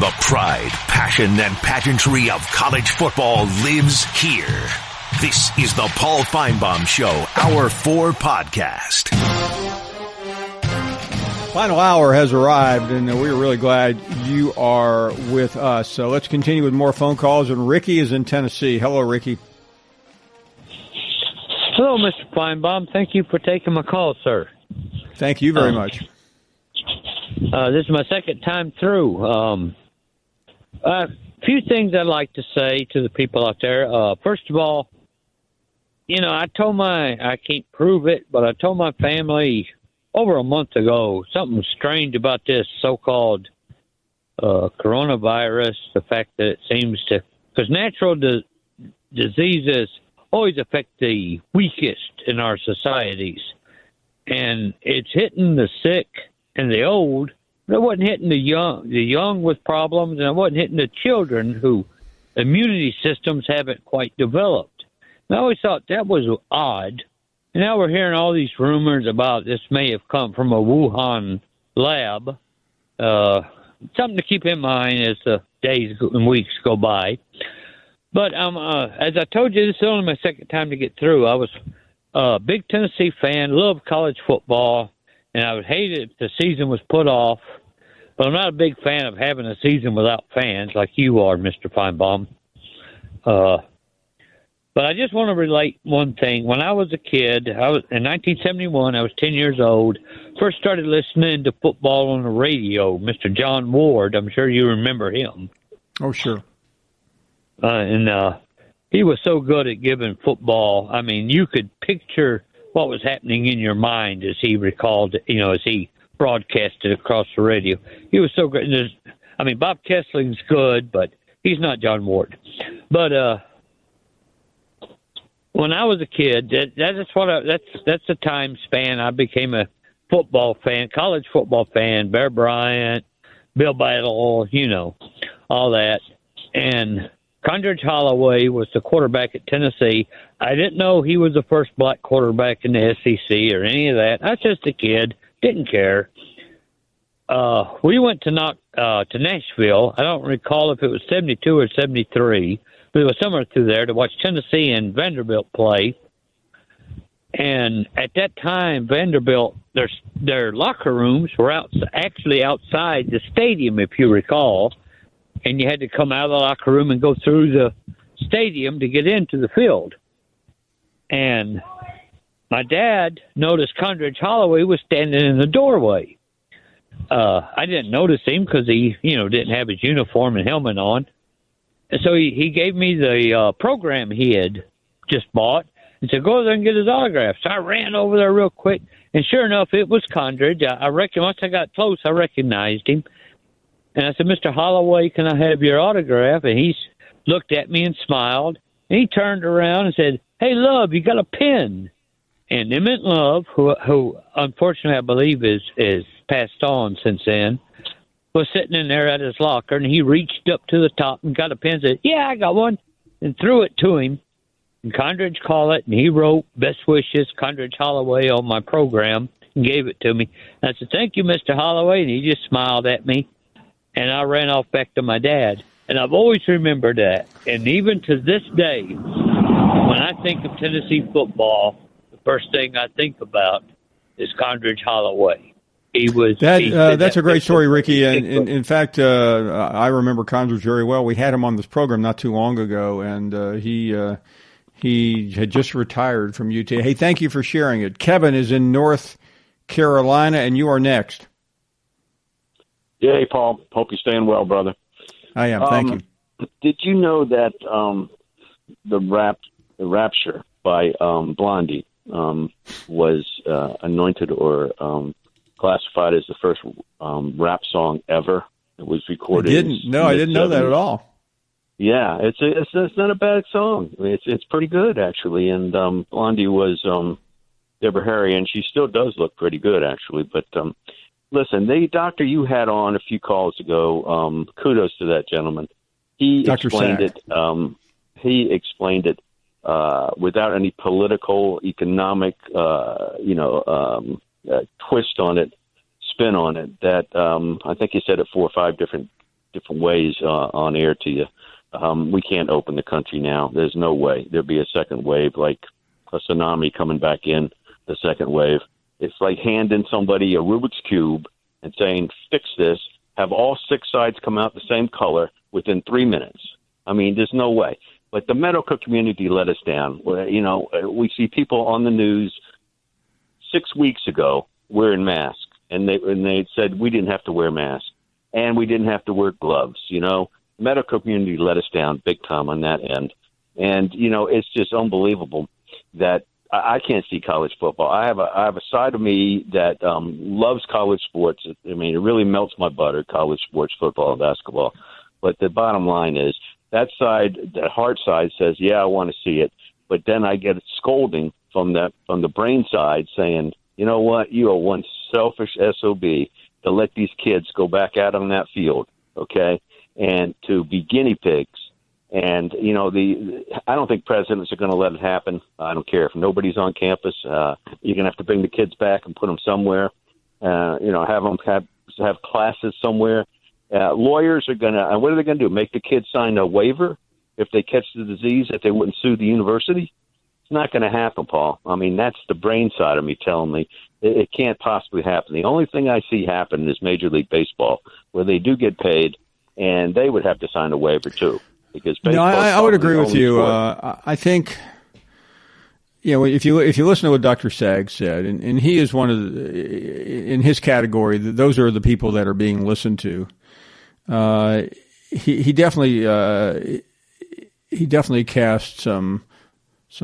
The pride, passion, and pageantry of college football lives here. This is the Paul Finebaum Show, Hour 4 podcast. Final hour has arrived, and we're really glad you are with us. So let's continue with more phone calls. And Ricky is in Tennessee. Hello, Ricky. Hello, Mr. Finebaum. Thank you for taking my call, sir. Thank you very much. This is my second time through. A few things I'd like to say to the people out there. First of all, I can't prove it, but I told my family over a month ago something strange about this so-called coronavirus, the fact that it seems to, because natural diseases always affect the weakest in our societies, and it's hitting the sick and the old. But it wasn't hitting the young with problems, and it wasn't hitting the children who immunity systems haven't quite developed. And I always thought that was odd. And now we're hearing all these rumors about this may have come from a Wuhan lab. Something to keep in mind as the days and weeks go by. But as I told you, this is only my second time to get through. I was a big Tennessee fan, loved college football, and I would hate it if the season was put off. But I'm not a big fan of having a season without fans like you are, Mr. Finebaum. But I just want to relate one thing. When I was a kid, in 1971, I was 10 years old, first started listening to football on the radio, Mr. John Ward. I'm sure you remember him. Oh, sure. And he was so good at giving football. I mean, you could picture what was happening in your mind as he recalled, as he broadcasted across the radio. He was so great. Bob Kessling's good, but he's not John Ward. But when I was a kid, that's the time span I became a football fan, college football fan. Bear Bryant, Bill Battle, all that. And Condredge Holloway was the quarterback at Tennessee. I didn't know he was the first black quarterback in the SEC or any of that. I was just a kid, didn't care. We went to Nashville. I don't recall if it was 72 or 73, but it was somewhere through there to watch Tennessee and Vanderbilt play. And at that time, Vanderbilt, their locker rooms were actually outside the stadium, if you recall. And you had to come out of the locker room and go through the stadium to get into the field. And my dad noticed Condredge Holloway was standing in the doorway. I didn't notice him because he, didn't have his uniform and helmet on. And so he gave me the program he had just bought and said, go over there and get his autograph. So I ran over there real quick. And sure enough, it was Condredge. I reckon once I got close, I recognized him. And I said, Mr. Holloway, can I have your autograph? And he looked at me and smiled. And he turned around and said, hey, Love, you got a pen. And Emmett Love, who unfortunately I believe is passed on since then, was sitting in there at his locker. And he reached up to the top and got a pen and said, yeah, I got one, and threw it to him. And Condredge called it, and he wrote best wishes, Condredge Holloway, on my program and gave it to me. And I said, thank you, Mr. Holloway. And he just smiled at me. And I ran off back to my dad. And I've always remembered that. And even to this day, when I think of Tennessee football, the first thing I think about is Condredge Holloway. That's a great story, Ricky. And in fact, I remember Condredge very well. We had him on this program not too long ago, and he had just retired from UT. Hey, thank you for sharing it. Kevin is in North Carolina, and you are next. Yeah, hey, Paul. Hope you're staying well, brother. I am. Thank you. Did you know that the Rapture by Blondie was anointed or classified as the first rap song ever? It was recorded. I didn't know that at all. Yeah, it's not a bad song. It's pretty good actually. And Blondie was Deborah Harry, and she still does look pretty good actually. But listen, the doctor you had on a few calls ago, kudos to that gentleman. He Dr. explained Sack. it. He explained it without any political, economic, twist on it, spin on it. That I think he said it 4 or 5 different different ways on air to you. We can't open the country now. There's no way. There'll be a second wave, like a tsunami coming back in, the second wave. It's like handing somebody a Rubik's Cube and saying, fix this, have all 6 sides come out the same color within 3 minutes. I mean, there's no way. But the medical community let us down. You know, we see people on the news 6 weeks ago wearing masks, and they said we didn't have to wear masks, and we didn't have to wear gloves. You know, the medical community let us down big time on that end. And, you know, it's just unbelievable that I can't see college football. I have a side of me that loves college sports. I mean, it really melts my butter, college sports, football, and basketball. But the bottom line is that side, that heart side says, yeah, I want to see it. But then I get a scolding from the brain side saying, you know what, you are one selfish SOB to let these kids go back out on that field, okay, and to be guinea pigs. And, you know, I don't think presidents are going to let it happen. I don't care if nobody's on campus. You're going to have to bring the kids back and put them somewhere, you know, have them have classes somewhere. Lawyers are going to – what are they going to do, make the kids sign a waiver if they catch the disease, that they wouldn't sue the university? It's not going to happen, Paul. I mean, that's the brain side of me telling me it can't possibly happen. The only thing I see happen is Major League Baseball, where they do get paid, and they would have to sign a waiver too. Because I would agree with you. I think, you know, if you listen to what Dr. Sag said, and he is one of in his category, those are the people that are being listened to. He definitely cast some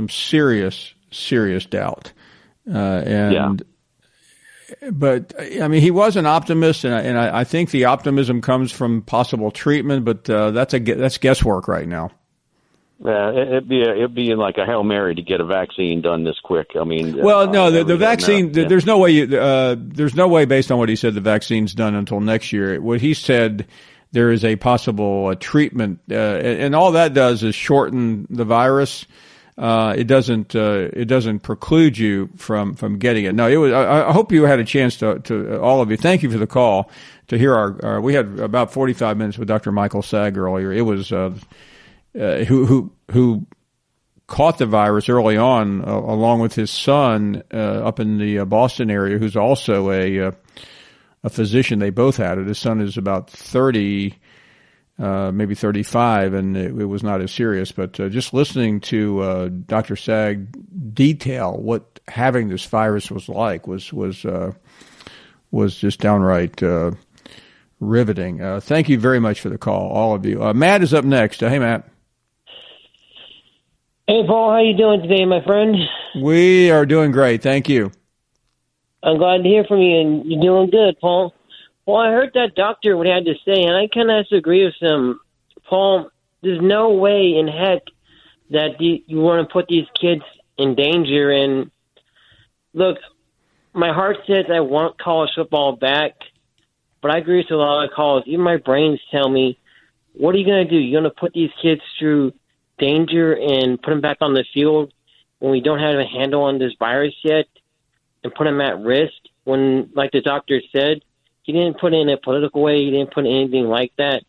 serious doubt, But I mean, he was an optimist, and I think the optimism comes from possible treatment. But that's guesswork right now. It'd be like a Hail Mary to get a vaccine done this quick. I mean, the vaccine. There's no way. There's no way, based on what he said, the vaccine's done until next year. What he said, there is a possible treatment, and all that does is shorten the virus. It doesn't preclude you from getting it. No, it was. I hope you had a chance to all of you. Thank you for the call to hear our. We had about 45 minutes with Dr. Michael Sag earlier. It was who caught the virus early on, along with his son up in the Boston area, who's also a physician. They both had it. His son is about 30. Maybe 35, and it was not as serious. But just listening to Dr. Sag detail what having this virus was like was just downright riveting. Thank you very much for the call, all of you. Matt is up next. Hey, Matt. Hey, Paul. How you doing today, my friend? We are doing great. Thank you. I'm glad to hear from you, and you're doing good, Paul. Well, I heard that doctor what he had to say, and I kind of have to agree with him. Paul, there's no way in heck that you want to put these kids in danger. And look, my heart says I want college football back, but I agree with a lot of calls. Even my brains tell me, what are you going to do? You're going to put these kids through danger and put them back on the field when we don't have a handle on this virus yet and put them at risk when, like the doctor said, he didn't put it in a political way. He didn't put anything like that.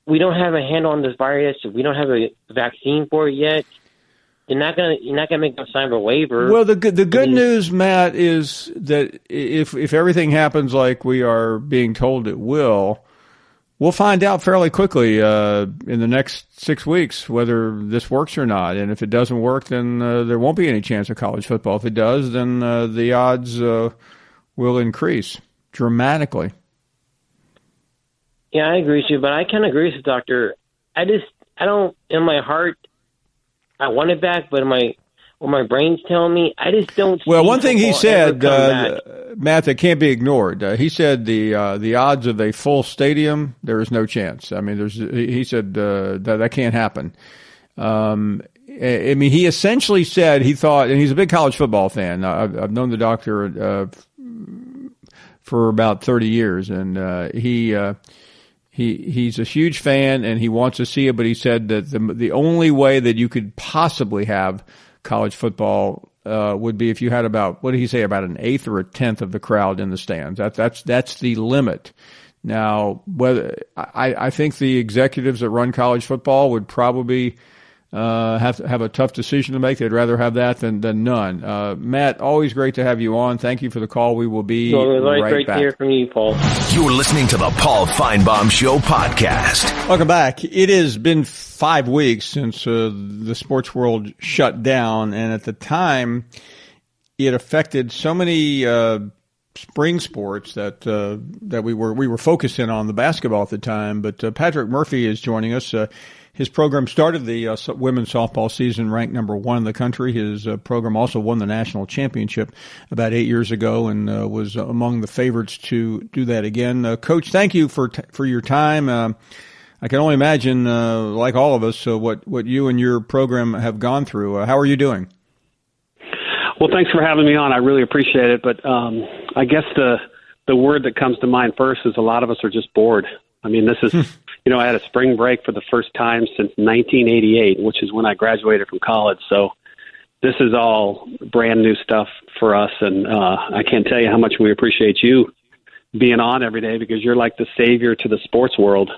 We don't have a handle on this virus. We don't have a vaccine for it yet. You're not gonna make them sign a waiver. Well, the good news, Matt, is that if everything happens like we are being told it will, we'll find out fairly quickly in the next 6 weeks whether this works or not. And if it doesn't work, then there won't be any chance of college football. If it does, then the odds will increase dramatically. Yeah, I agree with you, but I kind of agree with the doctor. I don't, in my heart, I want it back, but what my brain's telling me, I just don't see. Well, one thing he said, Matt, that can't be ignored. He said the odds of a full stadium, there is no chance. I mean, he said that can't happen. I mean, he essentially said he thought, and he's a big college football fan. I've known the doctor for about 30 years, and he's a huge fan, and he wants to see it. But he said that the only way that you could possibly have college football would be if you had about, what did he say, about an eighth or a tenth of the crowd in the stands. That's the limit. Now, whether I think the executives that run college football would probably have a tough decision to make. They'd rather have that than none. Matt, always great to have you on. Thank you for the call. We will be right great back. to hear from you, Paul. You're listening to the Paul Finebaum Show podcast. Welcome back. It has been 5 weeks since the sports world shut down, and at the time, it affected so many spring sports that we were focused in on the basketball at the time. But Patrick Murphy is joining us. His program started the women's softball season ranked number 1 in the country. His program also won the national championship about 8 years ago and was among the favorites to do that again. Coach, thank you for your time. I can only imagine, like all of us, what you and your program have gone through. How are you doing? Well, thanks for having me on. I really appreciate it. But I guess the word that comes to mind first is a lot of us are just bored. I mean, this is, I had a spring break for the first time since 1988, which is when I graduated from college. So this is all brand new stuff for us. And I can't tell you how much we appreciate you being on every day because you're like the savior to the sports world.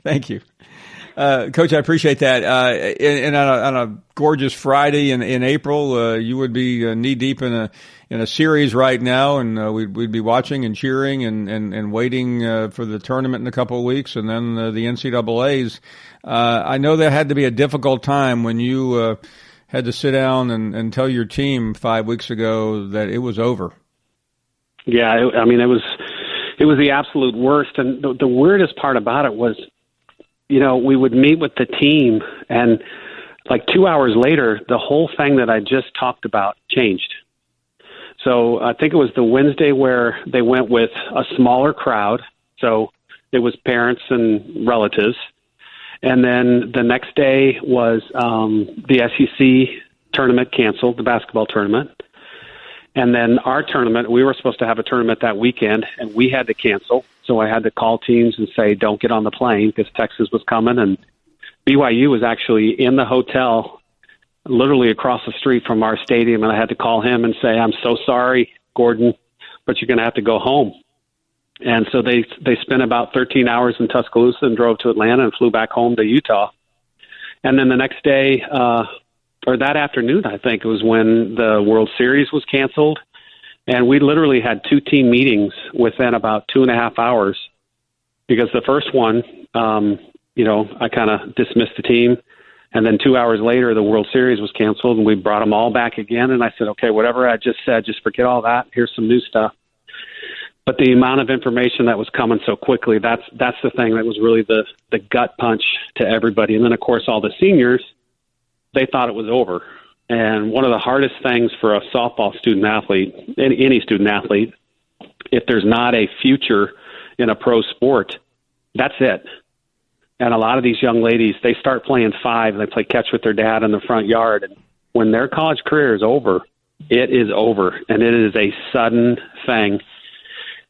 Thank you. Coach, I appreciate that. And on a gorgeous Friday in April, you would be knee deep in a series right now, and we'd be watching and cheering and waiting for the tournament in a couple of weeks, and then the NCAAs. I know that had to be a difficult time when you had to sit down and tell your team 5 weeks ago that it was over. Yeah, it was the absolute worst, and the weirdest part about it was, we would meet with the team, and like 2 hours later, the whole thing that I just talked about changed. So I think it was the Wednesday where they went with a smaller crowd. So it was parents and relatives. And then the next day was the SEC tournament canceled, the basketball tournament. And then our tournament, we were supposed to have a tournament that weekend, and we had to cancel. So I had to call teams and say, don't get on the plane because Texas was coming. And BYU was actually in the hotel literally across the street from our stadium, and I had to call him and say, I'm so sorry, Gordon, but you're going to have to go home. And so they spent about 13 hours in Tuscaloosa and drove to Atlanta and flew back home to Utah. And then the next day, or that afternoon, I think, it was when the World Series was canceled. And we literally had 2 team meetings within about 2.5 hours because the first one, I kind of dismissed the team. And then 2 hours later, the World Series was canceled, and we brought them all back again. And I said, okay, whatever I just said, just forget all that. Here's some new stuff. But the amount of information that was coming so quickly, that's the thing that was really the gut punch to everybody. And then, of course, all the seniors, they thought it was over. And one of the hardest things for a softball student athlete, any student athlete, if there's not a future in a pro sport, that's it. And a lot of these young ladies, they start playing 5, and they play catch with their dad in the front yard. And when their college career is over, it is over, and it is a sudden thing.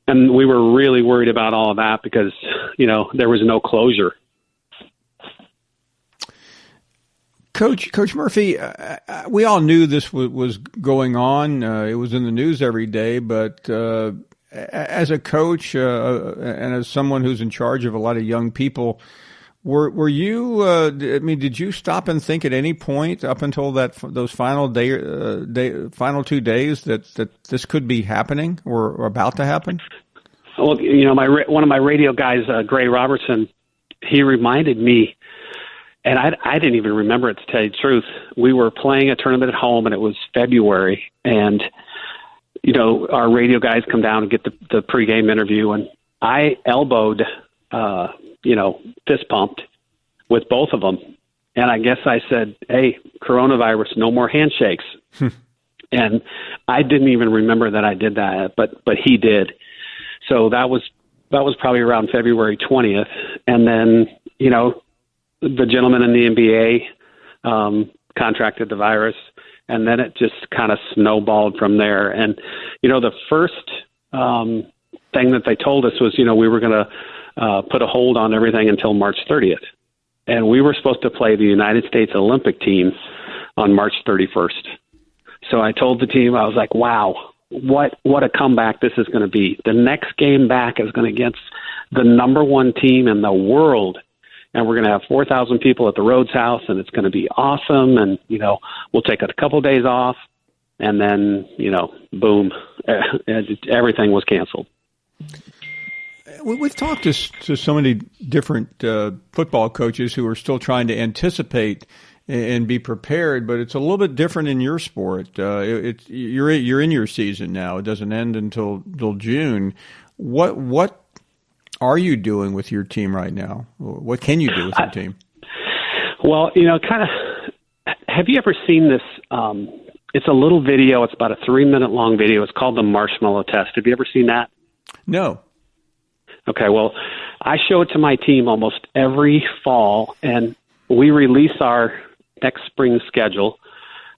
And we were really worried about all of that because, there was no closure. Coach Murphy, we all knew this was going on. It was in the news every day, but as a coach and as someone who's in charge of a lot of young people, were you? Did you stop and think at any point up until those final final 2 days that this could be happening or about to happen? Well, one of my radio guys, Gray Robertson, he reminded me. And I didn't even remember it, to tell you the truth. We were playing a tournament at home, and it was February. And, our radio guys come down and get the pregame interview. And I elbowed, fist pumped with both of them. And I guess I said, hey, coronavirus, no more handshakes. And I didn't even remember that I did that, but he did. So that was probably around February 20th. And then, the gentleman in the NBA contracted the virus, and then it just kind of snowballed from there. And, the first thing that they told us was, we were going to put a hold on everything until March 30th. And we were supposed to play the United States Olympic team on March 31st. So I told the team, I was like, wow, what a comeback this is going to be. The next game back is going to against the number one team in the world. And we're going to have 4,000 people at the Rhodes House, and it's going to be awesome. And, we'll take a couple of days off. And then, boom, everything was canceled. We've talked to so many different football coaches who are still trying to anticipate and be prepared, but it's a little bit different in your sport. You're in your season now. It doesn't end until June. What are you doing with your team right now? What can you do with your team? Well, kind of. Have you ever seen this? It's a little video. It's about a 3-minute long video. It's called the Marshmallow Test. Have you ever seen that? No. Okay. Well, I show it to my team almost every fall, and we release our next spring schedule.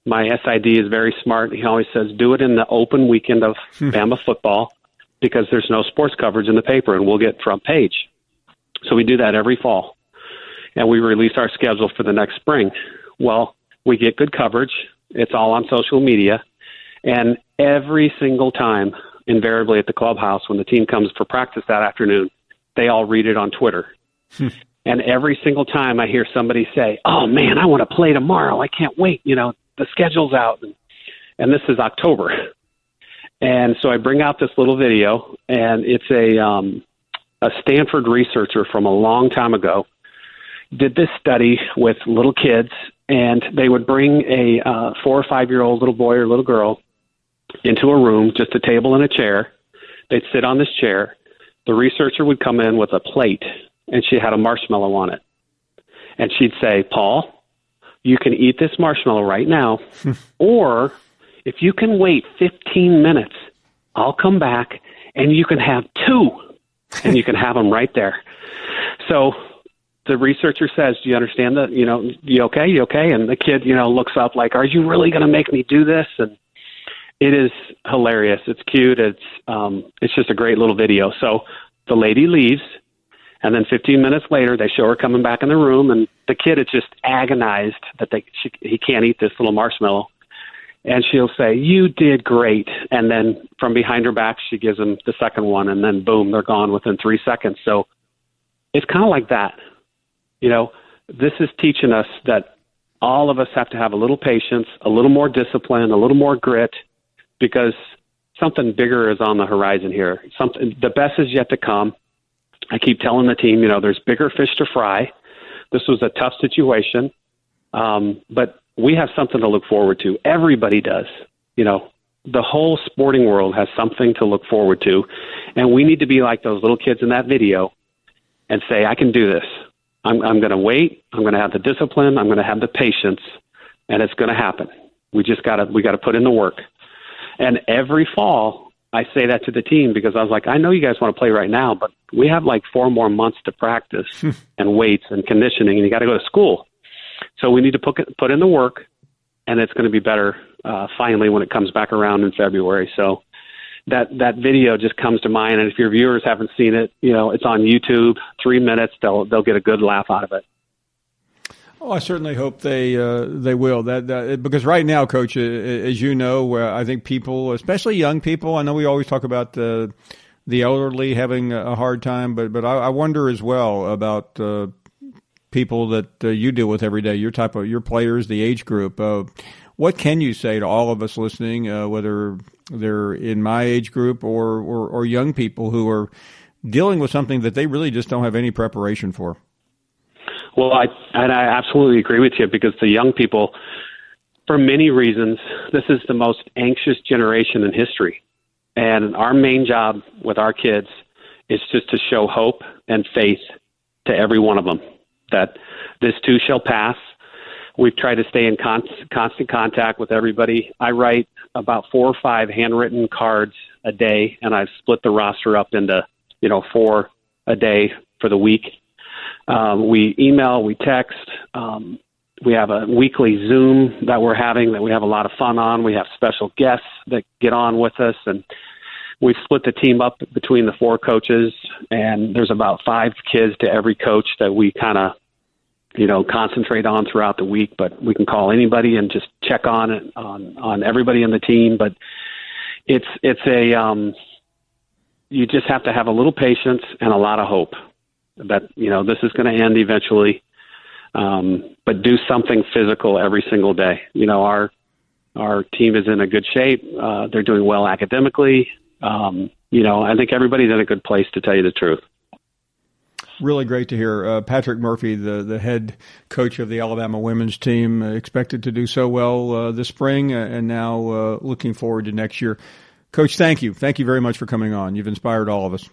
My SID is very smart. He always says, do it in the open weekend of Bama football because there's no sports coverage in the paper and we'll get front page. So we do that every fall. And we release our schedule for the next spring. Well, we get good coverage. It's all on social media. And every single time, invariably at the clubhouse, when the team comes for practice that afternoon, they all read it on Twitter. And every single time I hear somebody say, oh, man, I want to play tomorrow. I can't wait. The schedule's out. And this is October. And so I bring out this little video, and it's a Stanford researcher from a long time ago did this study with little kids, and they would bring a 4 or 5-year-old little boy or little girl into a room, just a table and a chair. They'd sit on this chair. The researcher would come in with a plate, and she had a marshmallow on it. And she'd say, Paul, you can eat this marshmallow right now, or if you can wait 15 minutes, I'll come back and you can have 2, and you can have them right there. So the researcher says, do you understand that? You okay? You okay? And the kid, looks up like, are you really going to make me do this? And it is hilarious. It's cute. It's just a great little video. So the lady leaves, and then 15 minutes later, they show her coming back in the room, and the kid is just agonized that he can't eat this little marshmallow. And she'll say, you did great. And then from behind her back, she gives him the second one, and then boom, they're gone within 3 seconds. So it's kind of like that. This is teaching us that all of us have to have a little patience, a little more discipline, a little more grit, because something bigger is on the horizon here. The best is yet to come. I keep telling the team, there's bigger fish to fry. This was a tough situation, but we have something to look forward to. Everybody does. The whole sporting world has something to look forward to, and we need to be like those little kids in that video and say, I can do this. I'm going to wait. I'm going to have the discipline. I'm going to have the patience, and it's going to happen. We got to put in the work. And every fall, I say that to the team because I was like, I know you guys want to play right now, but we have like 4 more months to practice and weights and conditioning, and you got to go to school. So we need to put in the work, and it's going to be better finally when it comes back around in February. So that video just comes to mind, and if your viewers haven't seen it, it's on YouTube. 3 minutes, they'll get a good laugh out of it. Oh, I certainly hope they will. That because right now, Coach, as you know, I think people, especially young people, I know we always talk about the elderly having a hard time, but I wonder as well about people that you deal with every day, your players, the age group. What can you say to all of us listening, whether they're in my age group or young people who are dealing with something that they really just don't have any preparation for? Well, I absolutely agree with you because the young people, for many reasons, this is the most anxious generation in history. And our main job with our kids is just to show hope and faith to every one of them that this too shall pass. We've tried to stay in constant contact with everybody. I write about 4 or 5 handwritten cards a day, and I've split the roster up into, 4 a day for the week. We email, we text. We have a weekly Zoom that we're having that we have a lot of fun on. We have special guests that get on with us, and we've split the team up between the 4 coaches, and there's about 5 kids to every coach that we kind of, concentrate on throughout the week, but we can call anybody and just check on everybody in the team. But you just have to have a little patience and a lot of hope that, this is going to end eventually. But do something physical every single day. Our team is in a good shape. They're doing well academically. I think everybody's in a good place, to tell you the truth. Really great to hear. Patrick Murphy, the head coach of the Alabama women's team, expected to do so well this spring, and now looking forward to next year. Coach, thank you. Thank you very much for coming on. You've inspired all of us.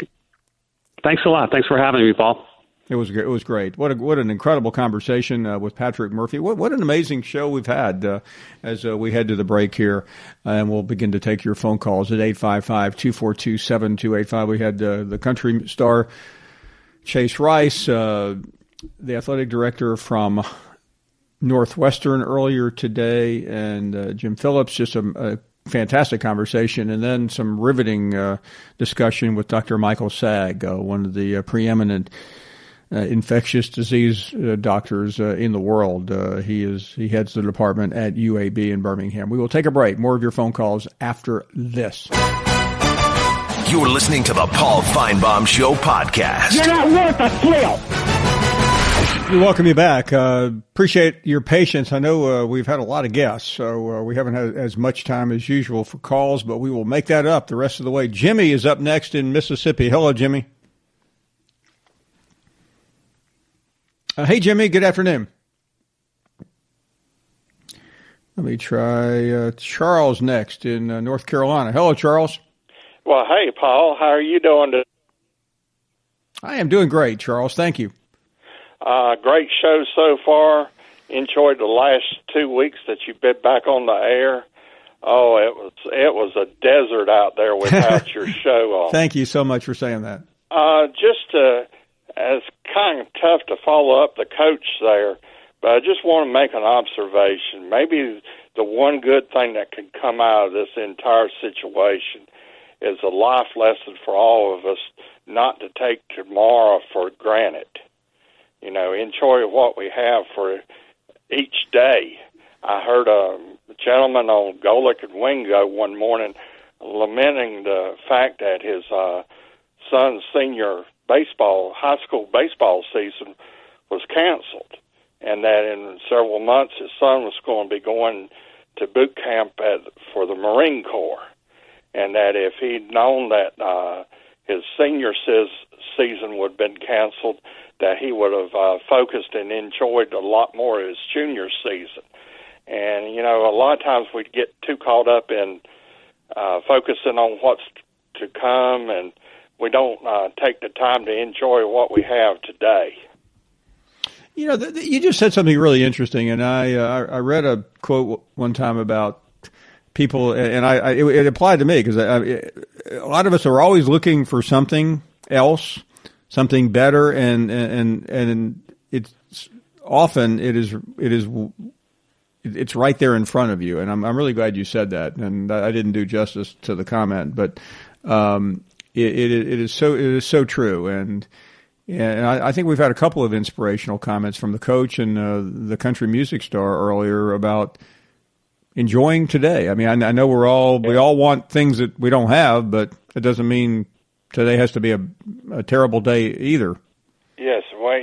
Thanks a lot. Thanks for having me, Paul. It was great. What an incredible conversation with Patrick Murphy. What an amazing show we've had as we head to the break here, and we'll begin to take your phone calls at 855-242-7285. We had the country star Chase Rice, the athletic director from Northwestern earlier today, and Jim Phillips. Just a fantastic conversation, and then some riveting discussion with Dr. Michael Sagg, one of the preeminent infectious disease doctors in the world. He heads the department at UAB in Birmingham. We will take a break. More of your phone calls after this. You're listening to the Paul Finebaum Show podcast. You're not worth a flip. We welcome you back. Appreciate your patience. I know we've had a lot of guests, so we haven't had as much time as usual for calls, but we will make that up the rest of the way. Jimmy is up next in Mississippi. Hello, Jimmy. Hey, Jimmy, good afternoon. Let me try Charles next in North Carolina. Hello, Charles. Well, hey, Paul. How are you doing today? I am doing great, Charles. Thank you. Great show so far. Enjoyed the last 2 weeks that you've been back on the air. Oh, it was a desert out there without your show on. Thank you so much for saying that. It's kind of tough to follow up the coach there, but I just want to make an observation. Maybe the one good thing that can come out of this entire situation is a life lesson for all of us not to take tomorrow for granted. Enjoy what we have for each day. I heard a gentleman on Golic and Wingo one morning lamenting the fact that his son's senior high school baseball season was canceled, and that in several months his son was going to be going to boot camp for the Marine Corps, and that if he'd known that his senior season would have been canceled, that he would have focused and enjoyed a lot more of his junior season. And, a lot of times we get too caught up in focusing on what's to come, and we don't take the time to enjoy what we have today. You just said something really interesting, and I read a quote one time about people, and it applied to me, because a lot of us are always looking for something else, something better, and it's often it's right there in front of you, and I'm really glad you said that, and I didn't do justice to the comment, but it is so true, and I think we've had a couple of inspirational comments from the coach and the country music star earlier about enjoying today. I mean, I know we all want things that we don't have, but it doesn't mean today has to be a terrible day either. Yes, well,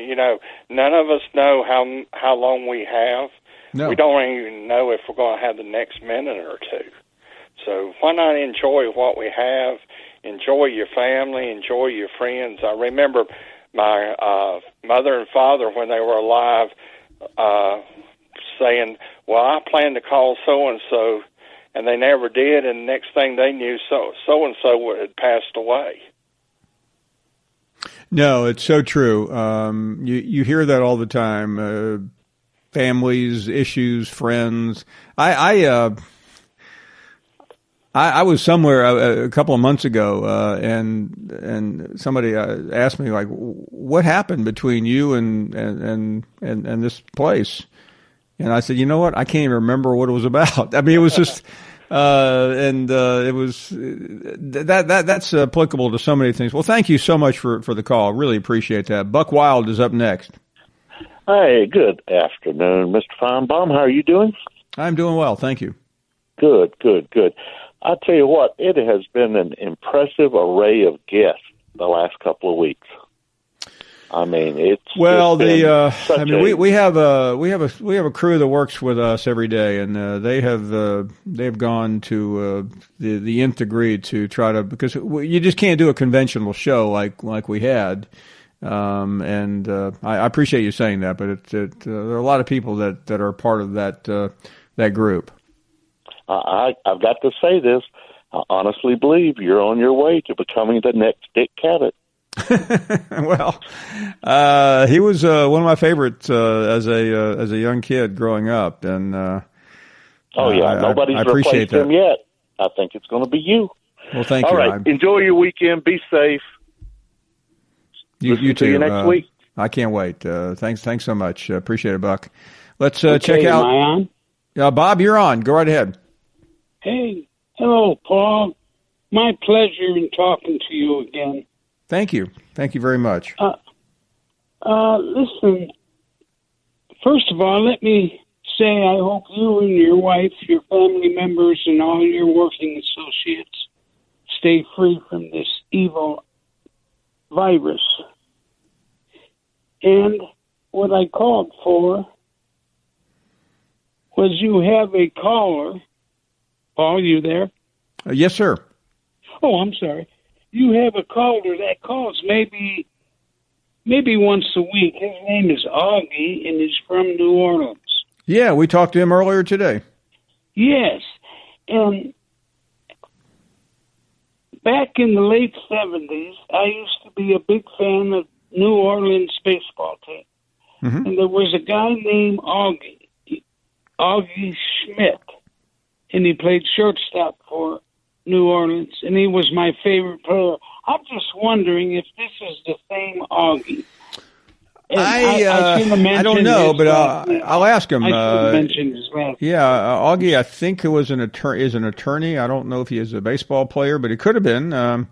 none of us know how long we have. No. We don't even know if we're going to have the next minute or two. So why not enjoy what we have? Enjoy your family, enjoy your friends. I remember my mother and father, when they were alive, saying, well, I plan to call so-and-so, and they never did, and the next thing they knew, so-and-so had passed away. No, it's so true. You hear that all the time. Families, issues, friends. I was somewhere a couple of months ago, and somebody asked me, like, what happened between you and this place? And I said, you know what? I can't even remember what it was about. I mean, it was just, it was that's applicable to so many things. Well, thank you so much for the call. Really appreciate that. Buck Wild is up next. Hi, good afternoon, Mr. Finebaum. How are you doing? I'm doing well, thank you. Good. I tell you what, it has been an impressive array of guests the last couple of weeks. I mean, we have a crew that works with us every day, and they have gone to the nth degree to try to, because you just can't do a conventional show like we had. And I appreciate you saying that, but there are a lot of people that are part of that group. I've got to say this. I honestly believe you're on your way to becoming the next Dick Cavett. Well, he was one of my favorites as a young kid growing up, and nobody's replaced him yet. I think it's going to be you. Well, thank you. All right, enjoy your weekend. Be safe. You too. See you next week. I can't wait. Thanks so much. Appreciate it, Buck. Let's check out. Am I on? Bob, you're on. Go right ahead. Hey, hello, Paul. My pleasure in talking to you again. Thank you. Thank you very much. Listen, first of all, let me say I hope you and your wife, your family members, and all your working associates stay free from this evil virus. And what I called for was you have a caller. Paul, you there? Yes, sir. Oh, I'm sorry. You have a caller that calls maybe once a week. His name is Augie, and he's from New Orleans. Yeah, we talked to him earlier today. Yes, and back in the late 70s, I used to be a big fan of New Orleans baseball team. Mm-hmm. And there was a guy named Augie Schmidt, and he played shortstop for New Orleans, and he was my favorite player. I'm just wondering if this is the same Augie. I don't know, but I'll ask him. I should have mentioned his last name. Yeah, Augie, I think it was an attorney. I don't know if he is a baseball player, but he could have been.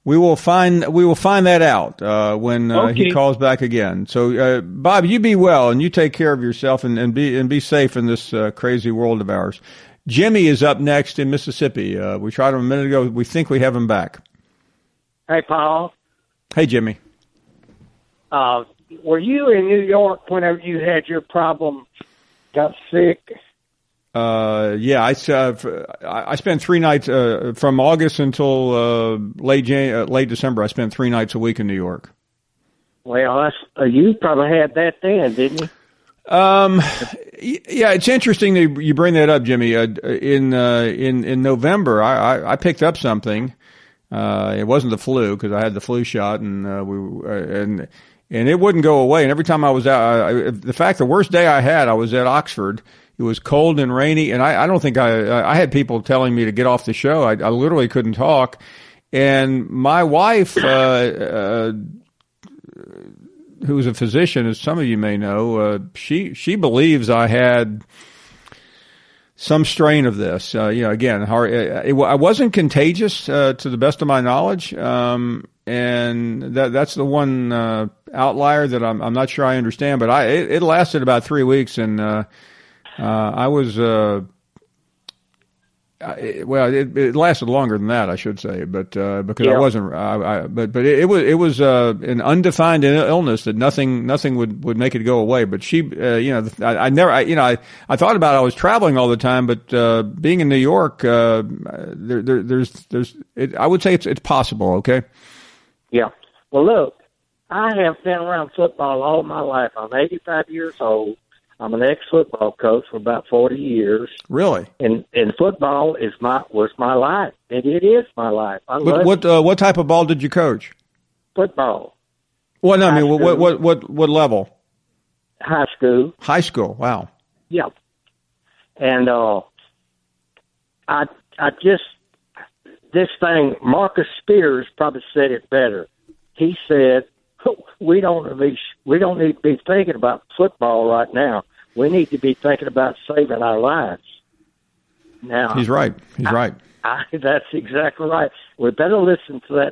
We will find that out when he calls back again. So, Bob, you be well and you take care of yourself and be safe in this crazy world of ours. Jimmy is up next in Mississippi. We tried him a minute ago. We think we have him back. Hey, Paul. Hey, Jimmy. Were you in New York whenever you had your problem, got sick? Yeah, I spent 3 nights from August until late December. I spent 3 nights a week in New York. Well, you probably had that then, didn't you? Yeah, it's interesting that you bring that up, Jimmy. In November, I picked up something. It wasn't the flu because I had the flu shot, and and it wouldn't go away. And every time I was out, the worst day I had, I was at Oxford. It was cold and rainy, and I don't think I had people telling me to get off the show. I literally couldn't talk. And my wife, who's a physician, as some of you may know, she believes I had some strain of this. Again, I wasn't contagious to the best of my knowledge, and that's the one outlier that I'm not sure I understand. But it lasted about 3 weeks, and I was. It lasted longer than that, I should say, but because I wasn't, but it was an undefined illness that nothing would make it go away. But she, I thought about it. I was traveling all the time, but being in New York, I would say it's possible. Okay. Yeah. Well, look, I have been around football all my life. I'm 85 years old. I'm an ex-football coach for about 40 years. Really? And football was my life. It is my life. What type of ball did you coach? Football. Well, no, I mean, what level? High school. High school. Wow. Yeah. And I just this thing. Marcus Spears probably said it better. He said, we don't need to be thinking about football right now. We need to be thinking about saving our lives. Now, he's right. Right. That's exactly right. We better listen to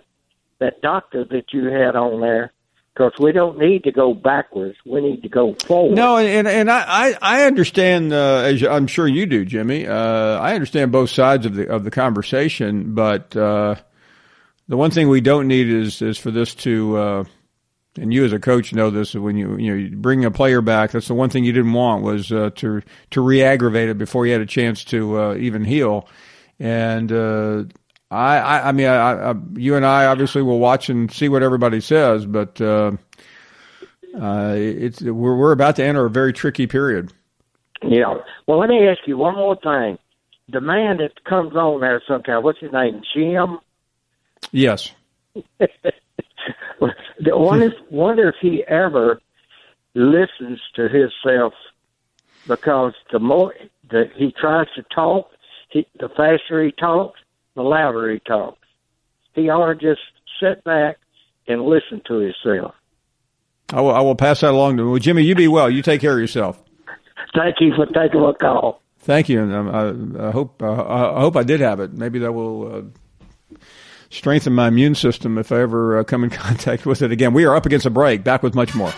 that doctor that you had on there, because we don't need to go backwards. We need to go forward. No, and I understand, as I'm sure you do, Jimmy. I understand both sides of the conversation, but the one thing we don't need is for this to. And you as a coach know this, when you bring a player back, that's the one thing you didn't want was to re-aggravate it before you had a chance to even heal. And I mean, you and I obviously will watch and see what everybody says, but we're about to enter a very tricky period. Yeah. Well, let me ask you one more thing. The man that comes on there sometimes, what's his name, Jim? Yes. I wonder if he ever listens to himself, because the more that he tries to talk, the faster he talks, the louder he talks. He ought to just sit back and listen to himself. I will pass that along to him. Well, Jimmy, you be well. You take care of yourself. Thank you for taking my call. Thank you, and I hope I did have it. Maybe that will strengthen my immune system if I ever come in contact with it again. We are up against a break. Back with much more.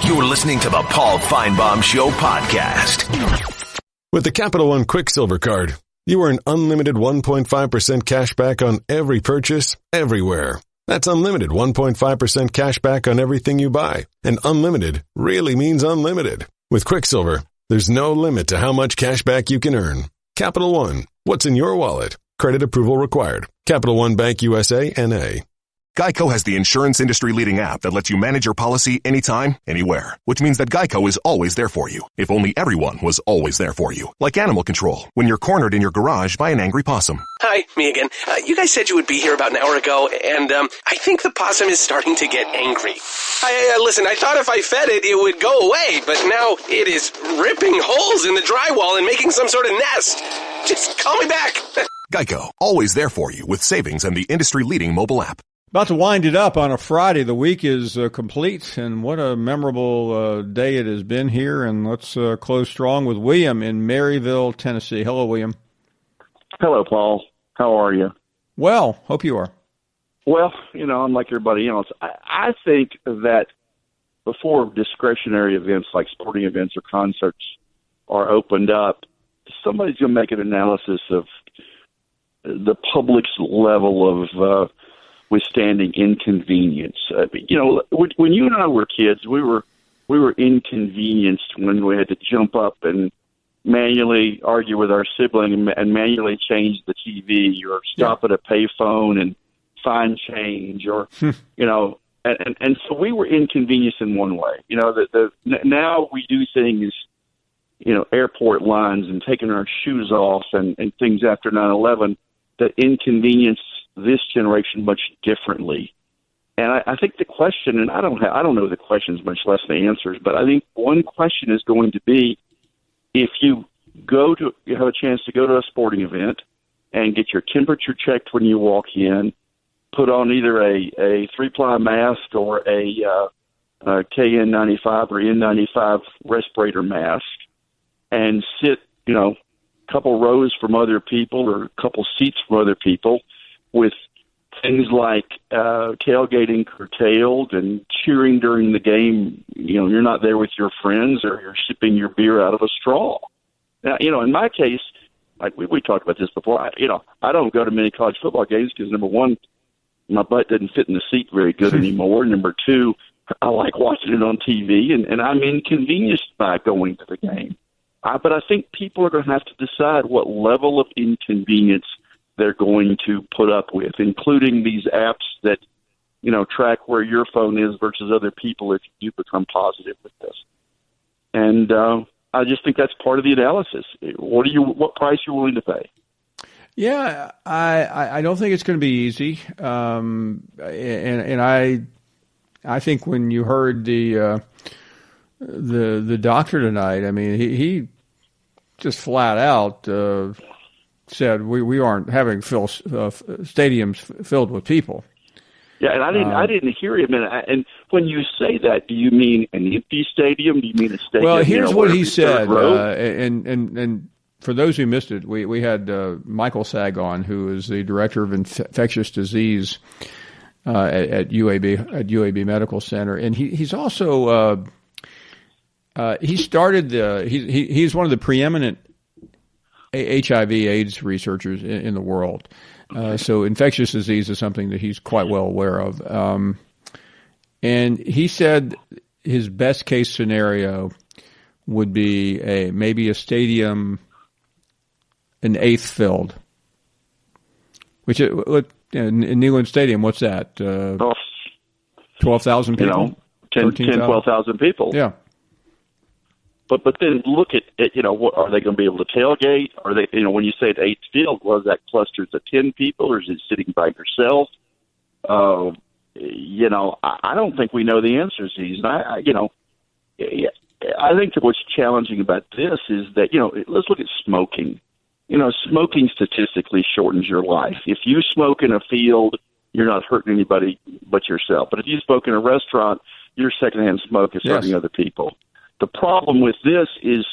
You're listening to the Paul Finebaum Show podcast. With the Capital One Quicksilver Card, you earn unlimited 1.5% cash back on every purchase, everywhere. That's unlimited 1.5% cash back on everything you buy. And unlimited really means unlimited. With Quicksilver, there's no limit to how much cash back you can earn. Capital One, what's in your wallet? Credit approval required. Capital One Bank USA, N.A. Geico has the insurance industry-leading app that lets you manage your policy anytime, anywhere. Which means that Geico is always there for you. If only everyone was always there for you. Like animal control, when you're cornered in your garage by an angry possum. Hi, me again. You guys said you would be here about an hour ago, and I think the possum is starting to get angry. Listen, I thought if I fed it, it would go away, but now it is ripping holes in the drywall and making some sort of nest. Just call me back. Geico, always there for you with savings and the industry-leading mobile app. About to wind it up on a Friday. The week is complete, and what a memorable day it has been here. And let's close strong with William in Maryville, Tennessee. Hello, William. Hello, Paul. How are you? Well, hope you are. Well, I'm like everybody else. I think that before discretionary events like sporting events or concerts are opened up, somebody's going to make an analysis of the public's level of withstanding inconvenience. When you and I were kids, we were inconvenienced when we had to jump up and manually argue with our sibling and manually change the TV or stop at a payphone and find change, or and so we were inconvenienced in one way. Now we do things, airport lines and taking our shoes off and things after 9/11 that inconvenience this generation much differently. And I think the question, and I don't know the questions, much less the answers, but I think one question is going to be, if you have a chance to go to a sporting event and get your temperature checked when you walk in, put on either a 3-ply mask or a KN95 or N95 respirator mask, and sit, a couple rows from other people or a couple seats from other people, with things like tailgating curtailed and cheering during the game. You're not there with your friends, or you're sipping your beer out of a straw. Now, in my case, like we talked about this before, I don't go to many college football games because, number one, my butt doesn't fit in the seat very good anymore. Number two, I like watching it on TV, and I'm inconvenienced by going to the game. But I think people are going to have to decide what level of inconvenience they're going to put up with, including these apps that, track where your phone is versus other people if you become positive with this. And I just think that's part of the analysis. What price you're willing to pay? Yeah, I don't think it's going to be easy. And I think when you heard the doctor tonight, I mean, he just flat out said we aren't having stadiums filled with people. Yeah, and I didn't hear him. And when you say that, do you mean an empty stadium? Do you mean a stadium? Well, here's what he said. And for those who missed it, we had Michael Sag on, who is the director of infectious disease at UAB Medical Center, and he's also he's one of the preeminent HIV/AIDS researchers in the world. So infectious disease is something that he's quite well aware of. And he said his best case scenario would be maybe a stadium, an eighth filled, which in Neyland Stadium, what's that? 12,000 people? 12,000 people. Yeah. But then look at what are they going to be able to tailgate? Are they, when you say the eighth field, was that clusters of 10 people, or is it sitting by yourself? I don't think we know the answers to these. And I think that what's challenging about this is that, let's look at smoking. Smoking statistically shortens your life. If you smoke in a field, you're not hurting anybody but yourself. But if you smoke in a restaurant, your secondhand smoke is hurting other people. The problem with this is,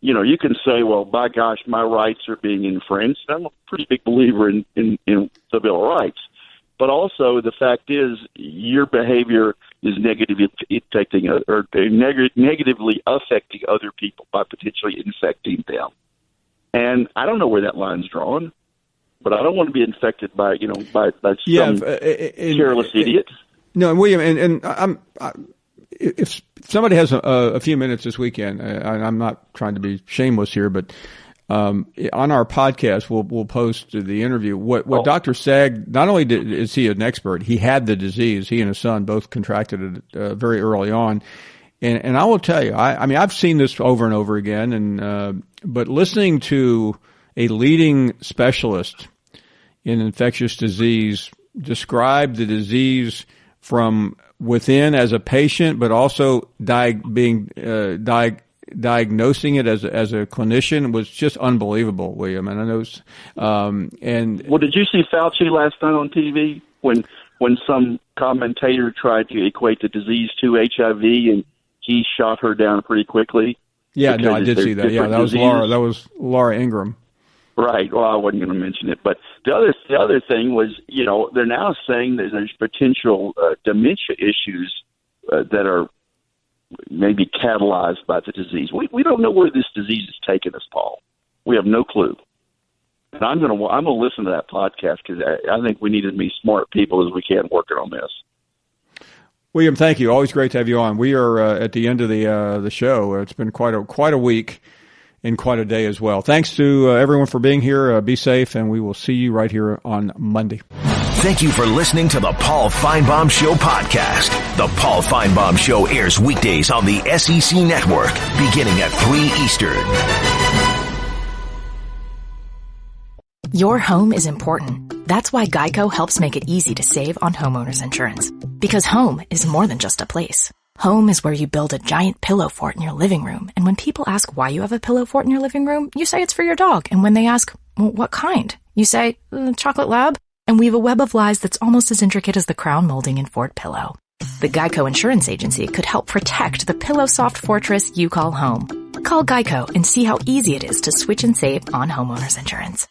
you can say, well, by gosh, my rights are being infringed. I'm a pretty big believer in the Bill of Rights. But also the fact is your behavior is negatively affecting other people by potentially infecting them. And I don't know where that line's drawn, but I don't want to be infected by some careless idiot. No, William, and if somebody has a few minutes this weekend, I'm not trying to be shameless here, but on our podcast, we'll post the interview. What Dr. Sag, not only is he an expert, he had the disease. He and his son both contracted it very early on. And I will tell you, I mean, I've seen this over and over again, and but listening to a leading specialist in infectious disease describe the disease from within as a patient, but also diagnosing it as a clinician was just unbelievable, William. And I know, did you see Fauci last night on TV when some commentator tried to equate the disease to HIV and he shot her down pretty quickly? Yeah, no, I did see that. Yeah, that was Laura Ingraham. Right. Well, I wasn't going to mention it, but the other thing was, they're now saying that there's potential dementia issues that are maybe catalyzed by the disease. We don't know where this disease is taking us, Paul. We have no clue. And I'm going to listen to that podcast because I think we need as many smart people as we can working on this. William, thank you. Always great to have you on. We are at the end of the show. It's been quite a week. And quite a day as well. Thanks to everyone for being here. Be safe, and we will see you right here on Monday. Thank you for listening to the Paul Finebaum Show podcast. The Paul Finebaum Show airs weekdays on the SEC Network, beginning at 3 Eastern. Your home is important. That's why Geico helps make it easy to save on homeowners insurance. Because home is more than just a place. Home is where you build a giant pillow fort in your living room. And when people ask why you have a pillow fort in your living room, you say it's for your dog. And when they ask, well, what kind? You say, chocolate lab. And weave a web of lies that's almost as intricate as the crown molding in Fort Pillow. The Geico Insurance Agency could help protect the pillow soft fortress you call home. Call Geico and see how easy it is to switch and save on homeowners insurance.